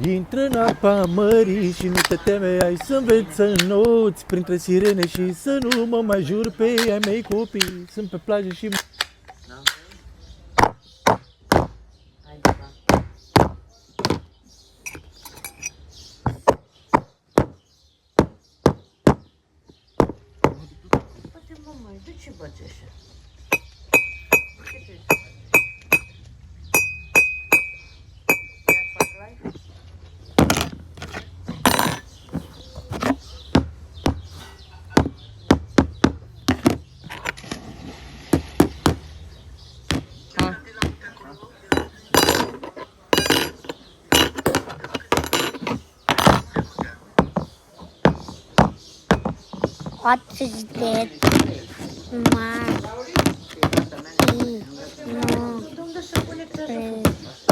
Intră în apa mării și nu te teme, ai să înveți să înnoți printre sirene și să nu mă mai jur pe ai mei copii. Sunt pe plajă și... Poate mama, de ce bați așa? Iar fac live? What is that? Ma. De unde se conectează?